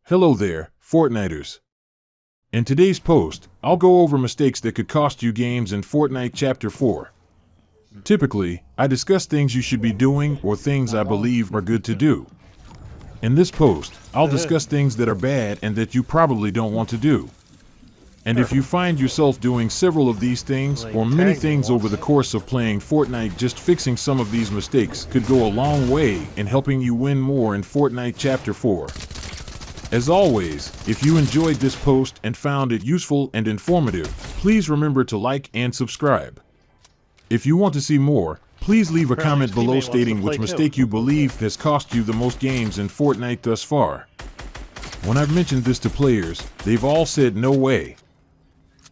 Hello there, Fortniters. In today's post, I'll go over mistakes that could cost you games in Fortnite Chapter 4. Typically, I discuss things you should be doing or things I believe are good to do. In this post, I'll discuss things that are bad and that you probably don't want to do. And if you find yourself doing several of these things or many things over the course of playing Fortnite, just fixing some of these mistakes could go a long way in helping you win more in Fortnite Chapter 4. As always, if you enjoyed this post and found it useful and informative, please remember to like and subscribe. If you want to see more, please leave a comment below stating which mistake you believe has cost you the most games in Fortnite thus far. When I've mentioned this to players, they've all said no way.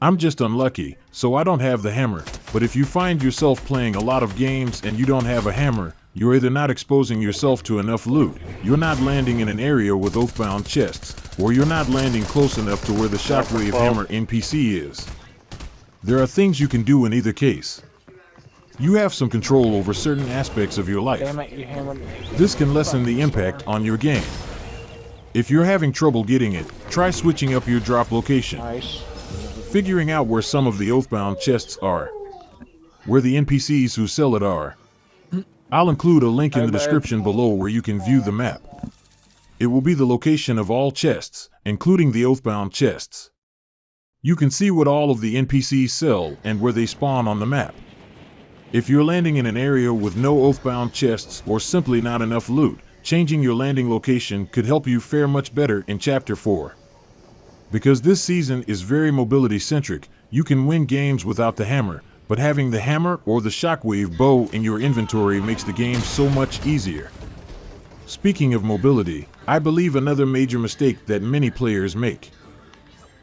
I'm just unlucky, so I don't have the hammer, but if you find yourself playing a lot of games and you don't have a hammer, you're either not exposing yourself to enough loot, you're not landing in an area with oathbound chests, or you're not landing close enough to where the shockwave hammer NPC is. There are things you can do in either case. You have some control over certain aspects of your life. This can lessen the impact on your game. If you're having trouble getting it, try switching up your drop location. Figuring out where some of the oathbound chests are. Where the NPCs who sell it are. I'll include a link in the description below where you can view the map. It will be the location of all chests, including the oathbound chests. You can see what all of the NPCs sell and where they spawn on the map. If you're landing in an area with no oathbound chests or simply not enough loot, changing your landing location could help you fare much better in Chapter 4. Because this season is very mobility-centric, you can win games without the hammer, but having the hammer or the shockwave bow in your inventory makes the game so much easier. Speaking of mobility, I believe another major mistake that many players make.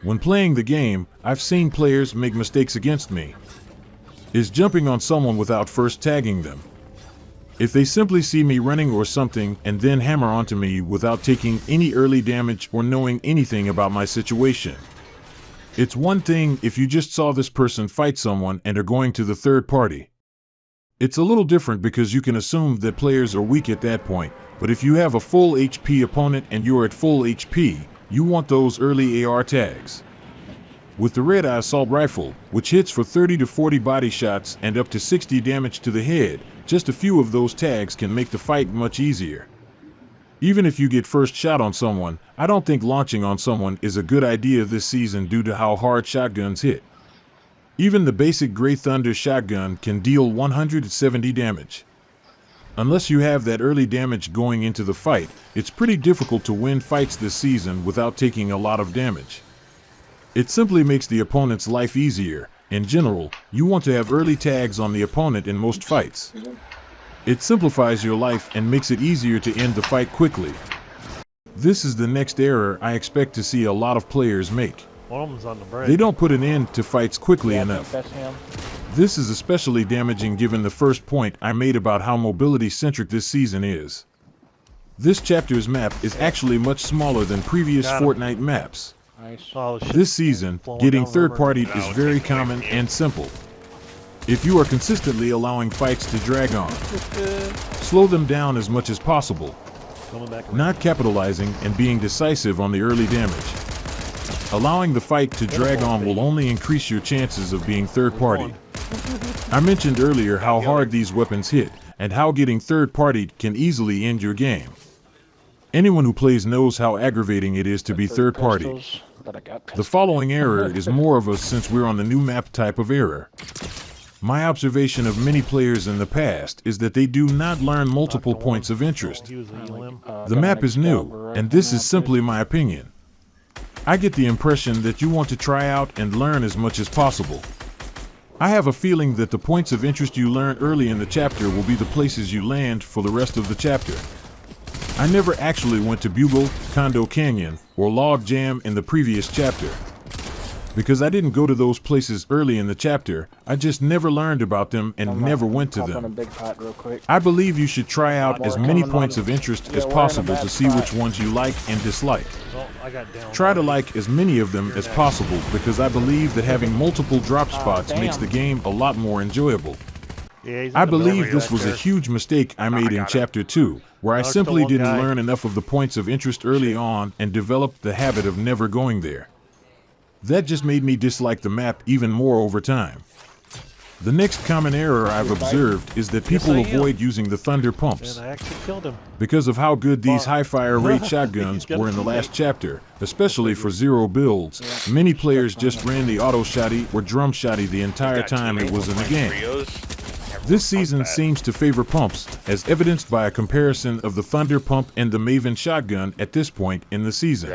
When playing the game, I've seen players make mistakes against me. Is jumping on someone without first tagging them. If they simply see me running or something and then hammer onto me without taking any early damage or knowing anything about my situation. It's one thing if you just saw this person fight someone and are going to the third party. It's a little different because you can assume that players are weak at that point, but if you have a full HP opponent and you're at full HP, you want those early AR tags. With the red-eye assault rifle, which hits for 30 to 40 body shots and up to 60 damage to the head, just a few of those tags can make the fight much easier. Even if you get first shot on someone, I don't think launching on someone is a good idea this season due to how hard shotguns hit. Even the basic Grey Thunder shotgun can deal 170 damage. Unless you have that early damage going into the fight, it's pretty difficult to win fights this season without taking a lot of damage. It simply makes the opponent's life easier. In general, you want to have early tags on the opponent in most fights. It simplifies your life and makes it easier to end the fight quickly. This is the next error I expect to see a lot of players make. They don't put an end to fights quickly enough. This is especially damaging given the first point I made about how mobility-centric this season is. This chapter's map is actually much smaller than previous Fortnite maps. This season, getting third-partied is very common and simple. If you are consistently allowing fights to drag on, slow them down as much as possible, not capitalizing and being decisive on the early damage. Allowing the fight to drag on will only increase your chances of being third-partied. I mentioned earlier how hard these weapons hit, and how getting third-partied can easily end your game. Anyone who plays knows how aggravating it is to be third-partied. The following error is more of a since we're on the new map type of error. My observation of many players in the past is that they do not learn multiple points of interest. The map is new, and this is simply my opinion. I get the impression that you want to try out and learn as much as possible. I have a feeling that the points of interest you learn early in the chapter will be the places you land for the rest of the chapter. I never actually went to Bugle, Condo Canyon, or Log Jam in the previous chapter. Because I didn't go to those places early in the chapter, I just never learned about them and never went to them. I believe you should try out as many points of interest as possible to see which ones you like and dislike. Try to like as many of them as possible because I believe that having multiple drop spots makes the game a lot more enjoyable. Yeah, he's in I the middle believe this was a huge mistake I made in Chapter 2, where I simply didn't learn enough of the points of interest early on and developed the habit of never going there. That just made me dislike the map even more over time. The next common error I've observed is that people avoid using the thunder pumps. And I actually killed him. Because of how good these high-fire rate shotguns were in the last chapter, especially for zero builds, many players just ran the auto shotty or drum shotty the entire time it was in the game. This season seems to favor pumps, as evidenced by a comparison of the Thunder Pump and the Maven shotgun at this point in the season.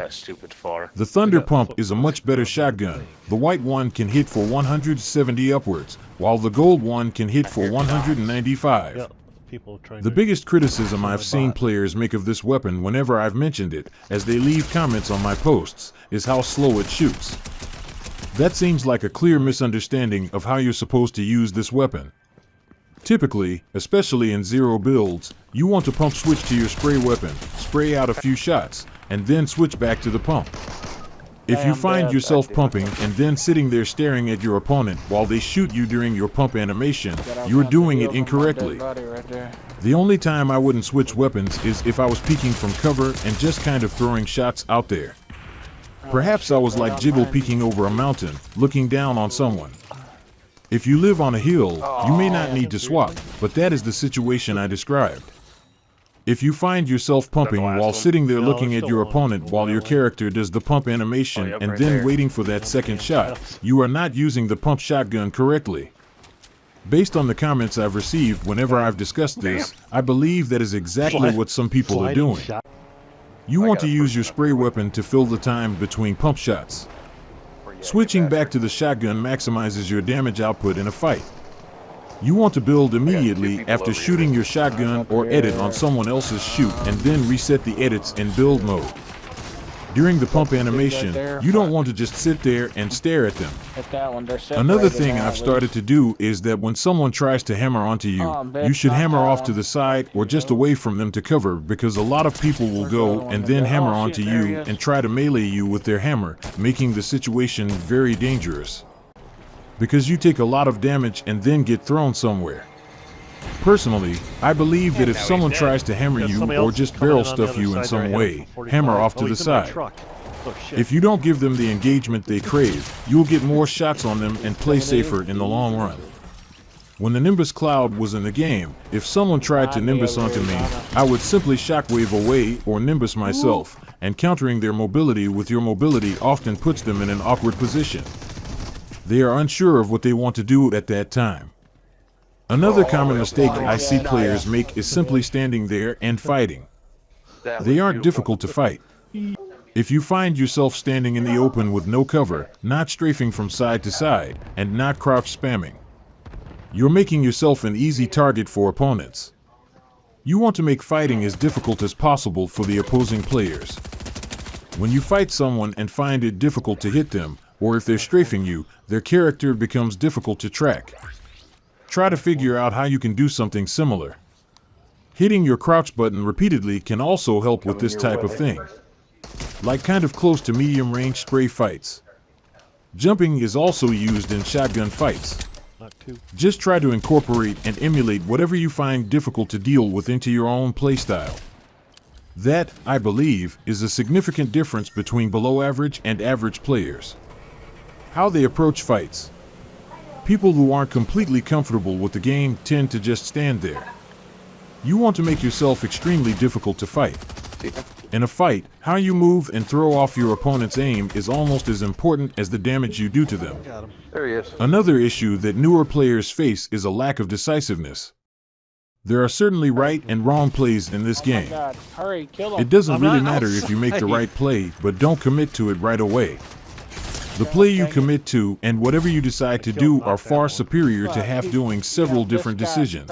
The Thunder Pump is a much better shotgun. The white one can hit for 170 upwards, while the gold one can hit for 195. The biggest criticism I've seen players make of this weapon whenever I've mentioned it, as they leave comments on my posts, is how slow it shoots. That seems like a clear misunderstanding of how you're supposed to use this weapon. Typically, especially in zero builds, you want to pump switch to your spray weapon, spray out a few shots, and then switch back to the pump. If you find yourself pumping and then sitting there staring at your opponent while they shoot you during your pump animation, you're doing it incorrectly. The only time I wouldn't switch weapons is if I was peeking from cover and just kind of throwing shots out there. Perhaps I was like Jiggle peeking over a mountain, looking down on someone. If you live on a hill, you may not need to swap, but that is the situation I described. If you find yourself pumping while sitting there looking at your opponent while your character does the pump animation and then waiting for that second shot, you are not using the pump shotgun correctly. Based on the comments I've received whenever I've discussed this, I believe that is exactly what some people are doing. You want to use your spray weapon to fill the time between pump shots. Switching back to the shotgun maximizes your damage output in a fight. You want to build immediately after shooting your shotgun or edit on someone else's shoot and then reset the edits in build mode. During the pump animation, you don't want to just sit there and stare at them. Another thing I've started to do is that when someone tries to hammer onto you, you should hammer off to the side or just away from them to cover, because a lot of people will go and then hammer onto you and try to melee you with their hammer, making the situation very dangerous. Because you take a lot of damage and then get thrown somewhere. Personally, I believe that if someone tries to hammer you or just barrel stuff you in some way, hammer off to the side. If you don't give them the engagement they crave, you'll get more shots on them and play safer in the long run. When the Nimbus Cloud was in the game, if someone tried to Nimbus onto me, I would simply shockwave away or Nimbus myself, and countering their mobility with your mobility often puts them in an awkward position. They are unsure of what they want to do at that time. Another common mistake I see players make is simply standing there and fighting. They aren't difficult to fight. If you find yourself standing in the open with no cover, not strafing from side to side, and not crouch spamming, you're making yourself an easy target for opponents. You want to make fighting as difficult as possible for the opposing players. When you fight someone and find it difficult to hit them, or if they're strafing you, their character becomes difficult to track. Try to figure out how you can do something similar. Hitting your crouch button repeatedly can also help with this type of thing. Like kind of close to medium range spray fights. Jumping is also used in shotgun fights. Just try to incorporate and emulate whatever you find difficult to deal with into your own playstyle. That, I believe, is a significant difference between below average and average players. How they approach fights. People who aren't completely comfortable with the game tend to just stand there. You want to make yourself extremely difficult to fight. In a fight, how you move and throw off your opponent's aim is almost as important as the damage you do to them. There he is. Another issue that newer players face is a lack of decisiveness. There are certainly right and wrong plays in this game. It doesn't really matter if you make the right play, but don't commit to it right away. The play you commit to and whatever you decide to do are far superior to half doing several different decisions.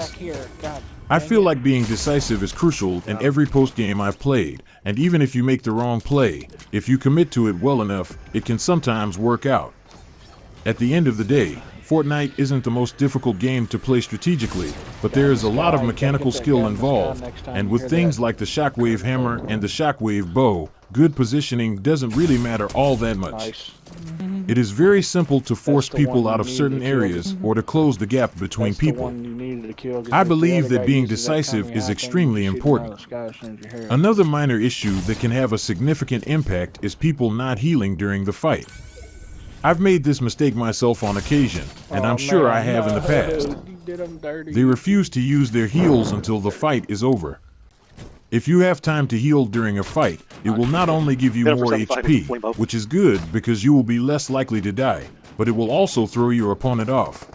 I feel like being decisive is crucial in every post-game I've played, and even if you make the wrong play, if you commit to it well enough, it can sometimes work out. At the end of the day, Fortnite isn't the most difficult game to play strategically, but there is a lot of mechanical skill involved, and with things like the shockwave hammer and the shockwave bow, good positioning doesn't really matter all that much. It is very simple to force people out of certain areas or to close the gap between people. I believe that being decisive is extremely important. Another minor issue that can have a significant impact is people not healing during the fight. I've made this mistake myself on occasion, and I'm sure I have in the past. They refuse to use their heals until the fight is over. If you have time to heal during a fight, it will not only give you more HP, which is good because you will be less likely to die, but it will also throw your opponent off.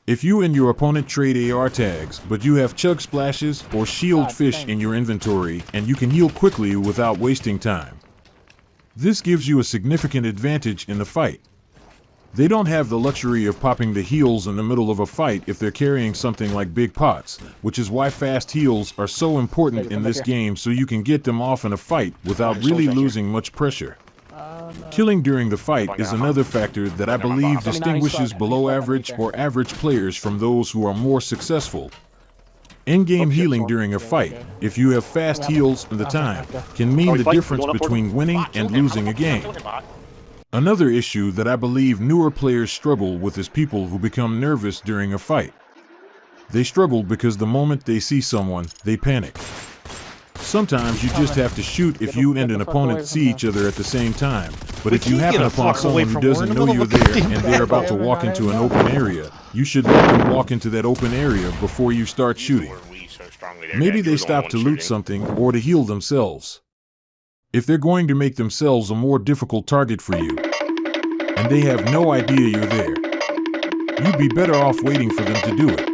If you and your opponent trade AR tags, but you have chug splashes or shield fish in your inventory, and you can heal quickly without wasting time. This gives you a significant advantage in the fight. They don't have the luxury of popping the heals in the middle of a fight if they're carrying something like big pots, which is why fast heals are so important in this game, so you can get them off in a fight without really losing much pressure. Killing during the fight is another factor that I believe distinguishes below average or average players from those who are more successful. In-game healing during a fight, if you have fast heals and the time, can mean the difference between winning and losing a game. Another issue that I believe newer players struggle with is people who become nervous during a fight. They struggle because the moment they see someone, they panic. Sometimes you just have to shoot if you and an opponent see each other at the same time, but if you happen upon someone who doesn't know you're there and they're about to walk into an open area, you should let them walk into that open area before you start shooting. Maybe they stop to loot something or to heal themselves. If they're going to make themselves a more difficult target for you, and they have no idea you're there, you'd be better off waiting for them to do it.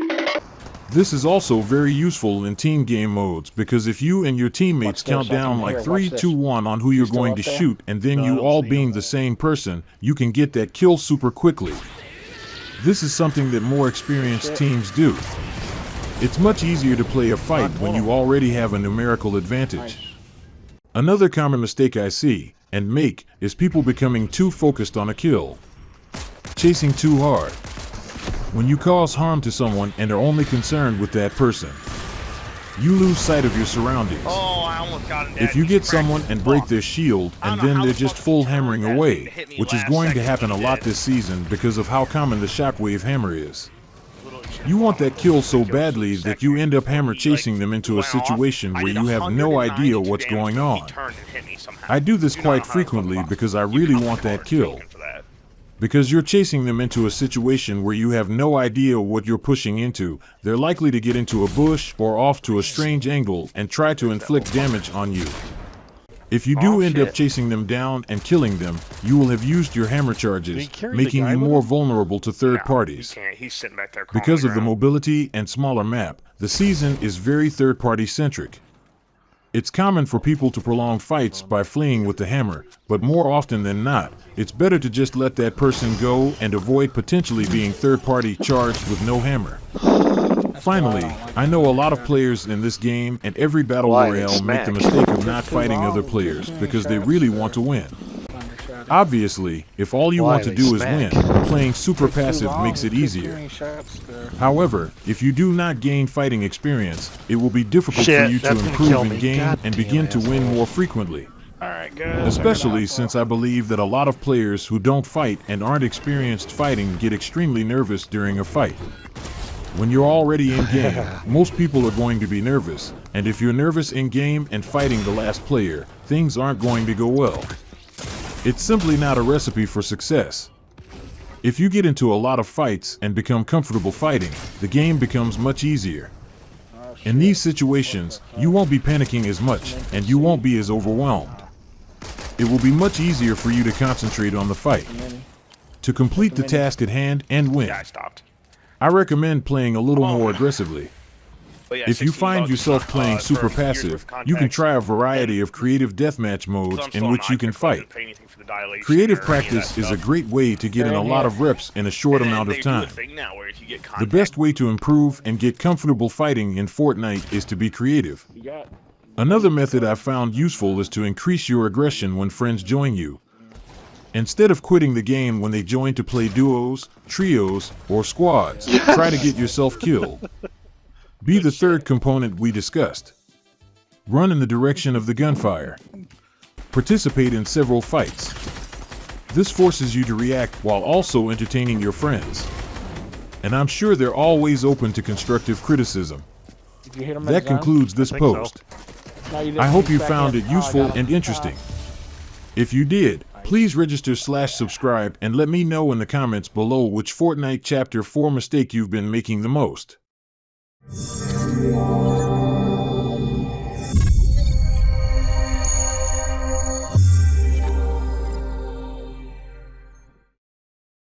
This is also very useful in team game modes because if you and your teammates count down like 3, 2, 1 on who you're going to shoot and then you all being the same person, you can get that kill super quickly. This is something that more experienced teams do. It's much easier to play a fight when you already have a numerical advantage. Another common mistake I see and make is people becoming too focused on a kill. Chasing too hard. When you cause harm to someone and are only concerned with that person, you lose sight of your surroundings. If you get someone and break their shield and then they're just full hammering away, which is going to happen a lot this season because of how common the shockwave hammer is. You want that kill so badly that you end up hammer chasing them into a situation where you have no idea what's going on. I do this quite frequently because I really want that kill. Because you're chasing them into a situation where you have no idea what you're pushing into, they're likely to get into a bush or off to a strange angle and try to inflict damage on you. If you do end up chasing them down and killing them, you will have used your hammer charges, making you more vulnerable to third parties. Because of the mobility and smaller map, the season is very third-party centric. It's common for people to prolong fights by fleeing with the hammer, but more often than not, it's better to just let that person go and avoid potentially being third-party charged with no hammer. Finally, I know a lot of players in this game and every battle royale make the mistake of not fighting other players because they really want to win. Obviously, if all you want to do is win, playing super passive makes it easier. However, if you do not gain fighting experience, it will be difficult for you to improve in game and begin to win more frequently. Especially since I believe that a lot of players who don't fight and aren't experienced fighting get extremely nervous during a fight. When you're already in game, most people are going to be nervous, and if you're nervous in game and fighting the last player, things aren't going to go well. It's simply not a recipe for success. If you get into a lot of fights and become comfortable fighting, the game becomes much easier. In these situations, you won't be panicking as much, and you won't be as overwhelmed. It will be much easier for you to concentrate on the fight, to complete the task at hand and win. I recommend playing a little more aggressively. If you find yourself playing super passive, you can try a variety of creative deathmatch modes in which you can fight. Creative practice is a great way to get in a lot of reps in a short amount of time. The best way to improve and get comfortable fighting in Fortnite is to be creative. Another method I've found useful is to increase your aggression when friends join you. Instead of quitting the game when they join to play duos, trios, or squads, try to get yourself killed. Be the third component we discussed. Run in the direction of the gunfire. Participate in several fights. This forces you to react while also entertaining your friends. And I'm sure they're always open to constructive criticism. Did you hit him? That concludes this I think so. post. I hope you found it useful and interesting. If you did, please register/subscribe and let me know in the comments below which Fortnite Chapter 4 mistake you've been making the most.